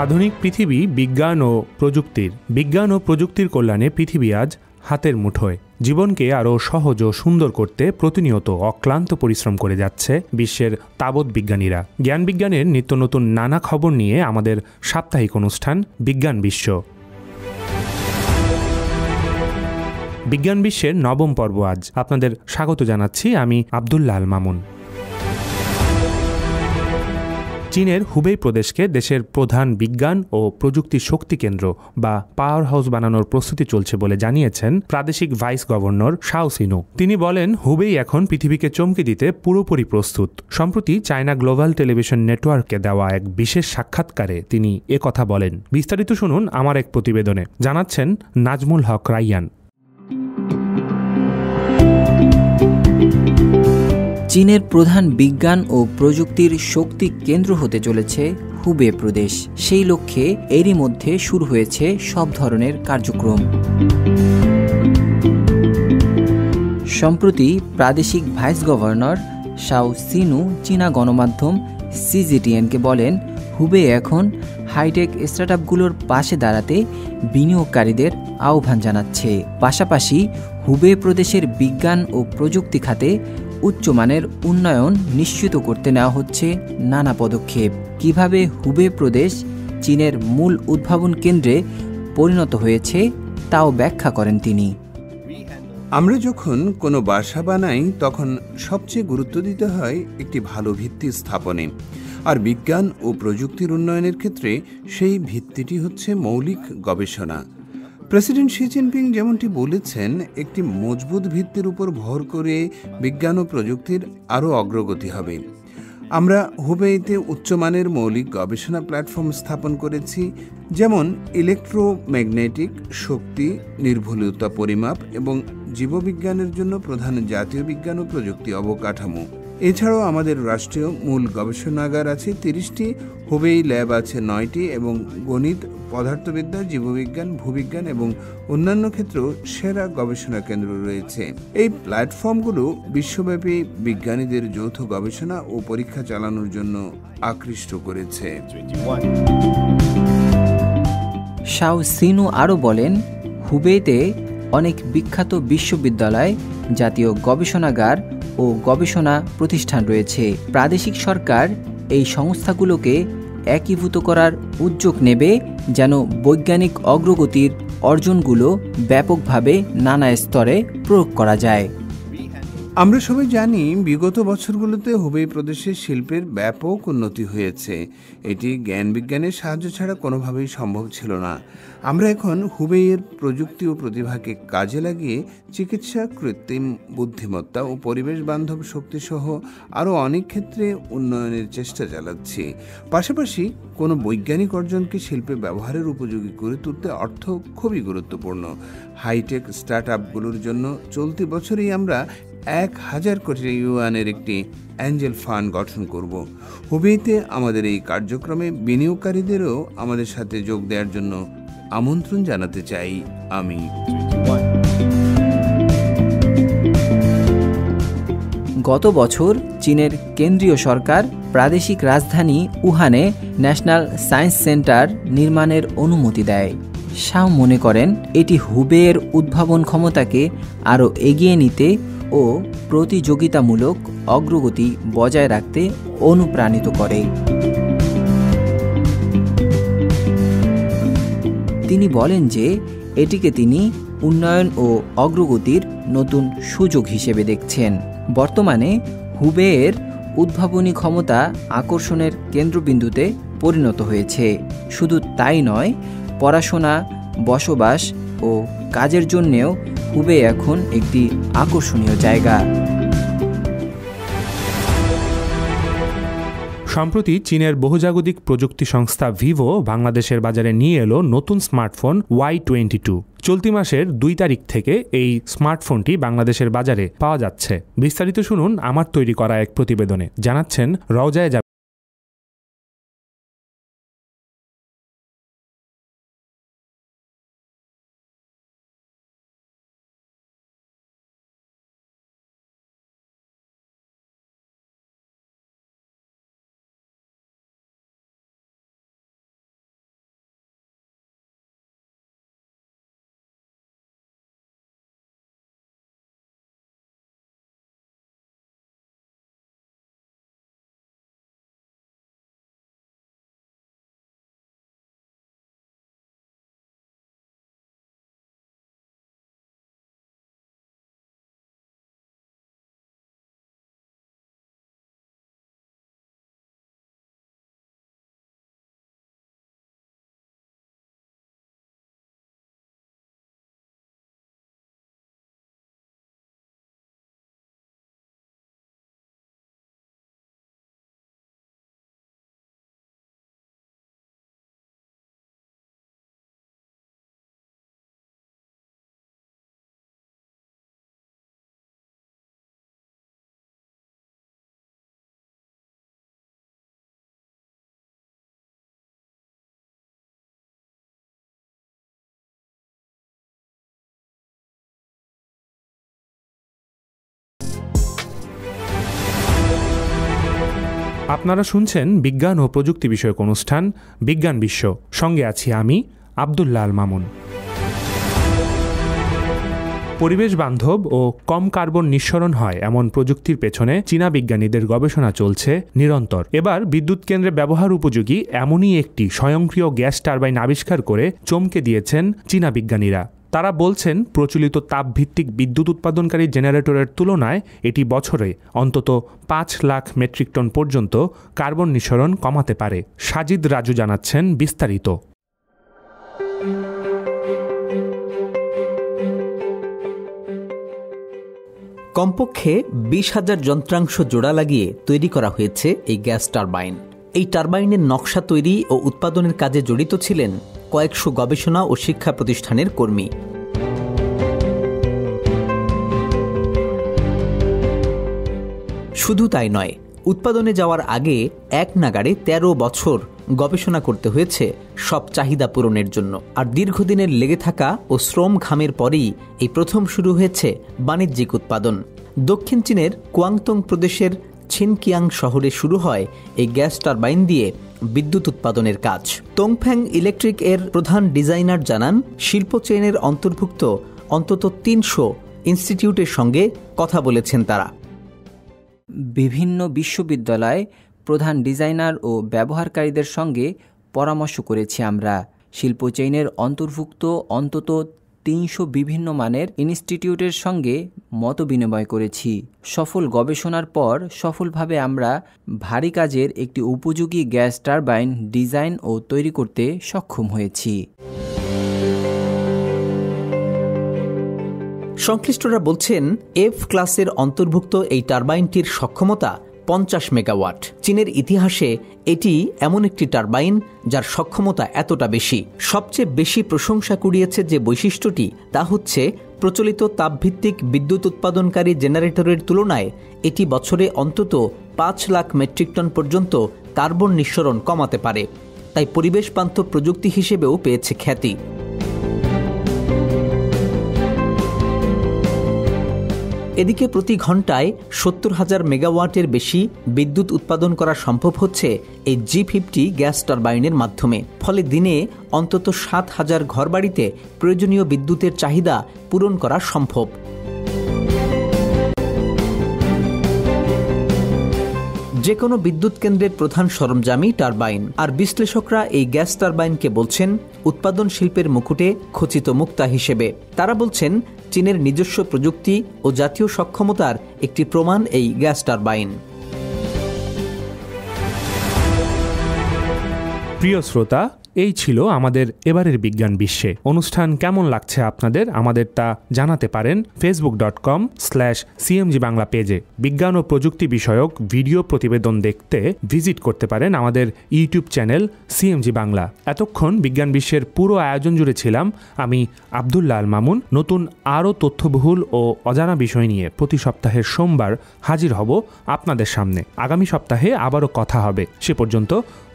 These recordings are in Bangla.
আধুনিক পৃথিবী বিজ্ঞান ও প্রযুক্তির কল্যাণে পৃথিবী আজ হাতের মুঠোয়। জীবনকে আরও সহজ ও সুন্দর করতে প্রতিনিয়ত অক্লান্ত পরিশ্রম করে যাচ্ছে বিশ্বের তাবৎ বিজ্ঞানীরা। জ্ঞান বিজ্ঞানের নিত্য নতুন নানা খবর নিয়ে আমাদের সাপ্তাহিক অনুষ্ঠান বিজ্ঞান বিশ্ব। বিজ্ঞান বিশ্বের নবম পর্ব আজ আপনাদের স্বাগত জানাচ্ছি আমি আব্দুল্লাহ আল মামুন। চীনের হুবেই প্রদেশকে দেশের প্রধান বিজ্ঞান ও প্রযুক্তি শক্তি কেন্দ্র বা পাওয়ার হাউস বানানোর প্রস্তুতি চলছে বলে জানিয়েছেন প্রাদেশিক ভাইস গভর্নর শাও সিনু। তিনি বলেন, হুবেই এখন পৃথিবীকে চমকে দিতে পুরোপুরি প্রস্তুত। সম্প্রতি চায়না গ্লোবাল টেলিভিশন নেটওয়ার্ককে দেওয়া এক বিশেষ সাক্ষাৎকারে তিনি একথা বলেন। বিস্তারিত শুনুন আমার এক প্রতিবেদনে, জানাচ্ছেন নাজমুল হক রাইয়ান। চীনের প্রধান বিজ্ঞান ও প্রযুক্তির শক্তি কেন্দ্র হতে চলেছে হুবে প্রদেশ। সেই লক্ষ্যে এরই মধ্যে শুরু হয়েছে সব ধরনের কার্যক্রম। সম্প্রতি প্রাদেশিক ভাইস গভর্নর শাও সিনু চীনা গণমাধ্যম সিজিটিএনকে বলেন, হুবে এখন হাইটেক স্টার্টআপগুলোর পাশে দাঁড়াতে বিনিয়োগকারীদের আহ্বান জানাচ্ছে। পাশাপাশি হুবে প্রদেশের বিজ্ঞান ও প্রযুক্তি খাতে উচ্চমানের উন্নয়ন নিশ্চিত করতে নেওয়া হচ্ছে নানা পদক্ষেপ। কিভাবে হুবে প্রদেশ চীনের মূল উদ্ভাবন কেন্দ্রে পরিণত হয়েছে তাও ব্যাখ্যা করেন তিনি। আমরা যখন কোনো বাসা বানাই তখন সবচেয়ে গুরুত্ব দিতে হয় একটি ভালো ভিত্তি স্থাপনে, আর বিজ্ঞান ও প্রযুক্তির উন্নয়নের ক্ষেত্রে সেই ভিত্তিটি হচ্ছে মৌলিক গবেষণা। প্রেসিডেন্ট শি জিনপিং যেমনটি বলেছেন, একটি মজবুত ভিত্তির উপর ভর করে বিজ্ঞান ও প্রযুক্তির আরও অগ্রগতি হবে। আমরা হুবেইতে উচ্চমানের মৌলিক গবেষণা প্ল্যাটফর্ম স্থাপন করেছি, যেমন ইলেকট্রোম্যাগনেটিক শক্তি নির্ভুলতা পরিমাপ এবং জীববিজ্ঞানের জন্য প্রধান জাতীয় বিজ্ঞান ও প্রযুক্তি অবকাঠামো। এছাড়াও আমাদের রাষ্ট্রীয় মূল গবেষণাগার আছে 30টি, হুবেই ল্যাব আছে 9টি এবং গণিত, পদার্থবিদ্যা, জীববিজ্ঞান, ভূবিজ্ঞান এবং অন্যান্য ক্ষেত্রেও সেরা গবেষণা কেন্দ্র রয়েছে। এই প্ল্যাটফর্মগুলো বিশ্বব্যাপী বিজ্ঞানীদের যৌথ গবেষণা ও পরীক্ষা চালানোর জন্য আকৃষ্ট করেছে। শাও সিনু আরও বলেন, হুবেইতে অনেক বিখ্যাত বিশ্ববিদ্যালয়, জাতীয় গবেষণাগার ও গবেষণা প্রতিষ্ঠান রয়েছে। প্রাদেশিক সরকার এই সংস্থাগুলোকে একীভূত করার উদ্যোগ নেবে, যেন বৈজ্ঞানিক অগ্রগতির অর্জনগুলো ব্যাপকভাবে নানা স্তরে প্রয়োগ করা যায়। আমরা সবাই জানি, বিগত বছরগুলোতে হুবেই প্রদেশের শিল্পের ব্যাপক উন্নতি হয়েছে। এটি জ্ঞান বিজ্ঞানের সাহায্য ছাড়া কোনোভাবেই সম্ভব ছিল না। আমরা এখন হুবেইয়ের প্রযুক্তি ও প্রতিভাকে কাজে লাগিয়ে চিকিৎসা, কৃত্রিম বুদ্ধিমত্তা ও পরিবেশ বান্ধব শক্তিসহ আরও অনেক ক্ষেত্রে উন্নয়নের চেষ্টা চালাচ্ছি। পাশাপাশি কোনো বৈজ্ঞানিক অর্জনকে শিল্পে ব্যবহারের উপযোগী করে তুলতে অর্থ খুবই গুরুত্বপূর্ণ। হাইটেক স্টার্টআপগুলোর জন্য চলতি বছরেই আমরা 1000 কোটি ইউয়ানের একটি অ্যাঞ্জেল ফান্ড গঠন করব। হুবেইতে আমাদের এই কার্যক্রমে বিনিয়োগকারীদেরও আমাদের সাথে যোগ দেওয়ার জন্য আমন্ত্রণ জানাতে চাই আমি। গত বছর চীনের কেন্দ্রীয় সরকার প্রাদেশিক রাজধানী উহানে ন্যাশনাল সায়েন্স সেন্টার নির্মাণের অনুমতি দেয়। শাও মনে করেন, এটি হুবেইয়ের উদ্ভাবন ক্ষমতাকে আরও এগিয়ে নিতে ও প্রতিযোগিতামূলক অগ্রগতি বজায় রাখতে অনুপ্রাণিত করে। তিনি বলেন যে এটিকে তিনি উন্নয়ন ও অগ্রগতির নতুন সুযোগ হিসেবে দেখছেন। বর্তমানে হুবেইয়ের উদ্ভাবনী ক্ষমতা আকর্ষণের কেন্দ্রবিন্দুতে পরিণত হয়েছে। শুধু তাই নয়, পড়াশোনা, বসবাস ও কাজের জন্যেও হুবেই এখন একটি আকর্ষণীয় জায়গা। সম্প্রতি চীনের বহুজাগতিক প্রযুক্তি সংস্থা ভিভো বাংলাদেশের বাজারে নিয়ে এলো নতুন স্মার্টফোন Y22। চলতি মাসের 2 তারিখ থেকে এই স্মার্টফোনটি বাংলাদেশের বাজারে পাওয়া যাচ্ছে। বিস্তারিত শুনুন আমার তৈরি করা এক প্রতিবেদনে, জানাচ্ছেন রওজায়ে আপনারা শুনছেন বিজ্ঞান ও প্রযুক্তি বিষয়ক অনুষ্ঠান বিজ্ঞান বিশ্ব। সঙ্গে আছি আমি আব্দুল্লাহ আল মামুন। পরিবেশ বান্ধব ও কম কার্বন নিঃসরণ হয় এমন প্রযুক্তির পেছনে চীনা বিজ্ঞানীদের গবেষণা চলছে নিরন্তর। এবার বিদ্যুৎ কেন্দ্রে ব্যবহার উপযোগী এমনই একটি স্বয়ংক্রিয় গ্যাস টারবাইন আবিষ্কার করে চমকে দিয়েছেন চীনা বিজ্ঞানীরা। তারা বলছেন, প্রচলিত তাপভিত্তিক বিদ্যুৎ উৎপাদনকারী জেনারেটরের তুলনায় এটি বছরে অন্তত 5 লাখ মেট্রিক টন পর্যন্ত কার্বন নিঃসরণ কমাতে পারে। সাজিদ রাজু জানাচ্ছেন বিস্তারিত। কমপক্ষে 20,000 যন্ত্রাংশ জোড়া লাগিয়ে তৈরি করা হয়েছে এই গ্যাস টারবাইন। এই টারবাইনের নকশা তৈরি ও উৎপাদনের কাজে জড়িত ছিলেন কয়েকশো গবেষণা ও শিক্ষা প্রতিষ্ঠানের কর্মী। শুধু তাই নয়, উৎপাদনে যাওয়ার আগে এক নাগাড়ে 13 বছর গবেষণা করতে হয়েছে সব চাহিদা পূরণের জন্য। আর দীর্ঘদিনের লেগে থাকা ও শ্রম ঘামের পরেই এই প্রথম শুরু হয়েছে বাণিজ্যিক উৎপাদন। দক্ষিণ চীনের কুয়াংতং প্রদেশের ছিনকিয়াং শহরে শুরু হয় এই গ্যাস টারবাইন দিয়ে বিদ্যুৎ উৎপাদনের কাজ। তোংফ্যাং ইলেকট্রিক এর প্রধান ডিজাইনার জানান, শিল্প চেইনের অন্তর্ভুক্ত অন্তত 300 ইনস্টিটিউটের সঙ্গে কথা বলেছেন তারা। বিভিন্ন বিশ্ববিদ্যালয়, প্রধান ডিজাইনার ও ব্যবহারকারীদের সঙ্গে পরামর্শ করেছি আমরা। শিল্প চেইনের অন্তর্ভুক্ত অন্তত 300 বিভিন্ন মানের ইনস্টিটিউটের সঙ্গে মত বিনিময় করেছি। সফল গবেষণার পর সফলভাবে আমরা ভারী কাজের একটি উপযোগী গ্যাস টারবাইন ডিজাইন ও তৈরি করতে সক্ষম হয়েছি। সংশ্লিষ্টরা বলছেন, এফ ক্লাসের অন্তর্ভুক্ত এই টারবাইনটির সক্ষমতা 50 মেগাওয়াট। চীনের ইতিহাসে এটি এমন একটি টারবাইন যার সক্ষমতা এতটা বেশি। সবচেয়ে বেশি প্রশংসা কুড়িয়েছে যে বৈশিষ্ট্যটি, তা হচ্ছে প্রচলিত তাপভিত্তিক বিদ্যুৎ উৎপাদনকারী জেনারেটরের তুলনায় এটি বছরে অন্তত 5 লাখ মেট্রিক টন পর্যন্ত কার্বন নিঃসরণ কমাতে পারে। তাই পরিবেশ বান্ধব প্রযুক্তি হিসেবেও পেয়েছে খ্যাতি। এদিকে প্রতি ঘন্টায় 70,000 মেগাওয়াটের বেশি বিদ্যুৎ উৎপাদন করা সম্ভব হচ্ছে এই G50 গ্যাস টারবাইনের মাধ্যমে। ফলে দিনে অন্তত 7,000 ঘরবাড়িতে প্রয়োজনীয় বিদ্যুতের চাহিদা পূরণ করা সম্ভব। যে কোনো বিদ্যুৎ কেন্দ্রের প্রধান সরঞ্জামই টারবাইন। আর বিশ্লেষকরা এই গ্যাস টারবাইনকে বলছেন উৎপাদন শিল্পের মুকুটে খচিত মুক্তা হিসেবে। তারা বলছেন, চীনের নিজস্ব প্রযুক্তি ও জাতীয় সক্ষমতার একটি প্রমাণ এই গ্যাস টারবাইন। প্রিয় শ্রোতা, এই ছিল আমাদের এবারের বিজ্ঞান বিশ্বে। অনুষ্ঠান কেমন লাগছে আপনাদের, আমাদের তা জানাতে পারেন facebook.com/cmg বাংলা পেজে। বিজ্ঞান ও প্রযুক্তি বিষয়ক ভিডিও প্রতিবেদন দেখতে ভিজিট করতে পারেন আমাদের ইউটিউব চ্যানেল সিএমজি বাংলা। এতক্ষণ বিজ্ঞান বিশ্বের পুরো আয়োজন জুড়ে ছিলাম আমি আব্দুল্লাহ আল মামুন। নতুন আরও তথ্যবহুল ও অজানা বিষয় নিয়ে প্রতি সপ্তাহের সোমবার হাজির হব আপনাদের সামনে। আগামী সপ্তাহে আবারও কথা হবে। সে পর্যন্ত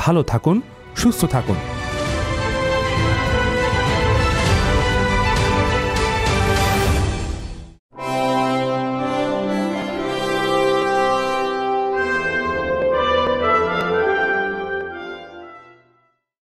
ভালো থাকুন, সুস্থ থাকুন।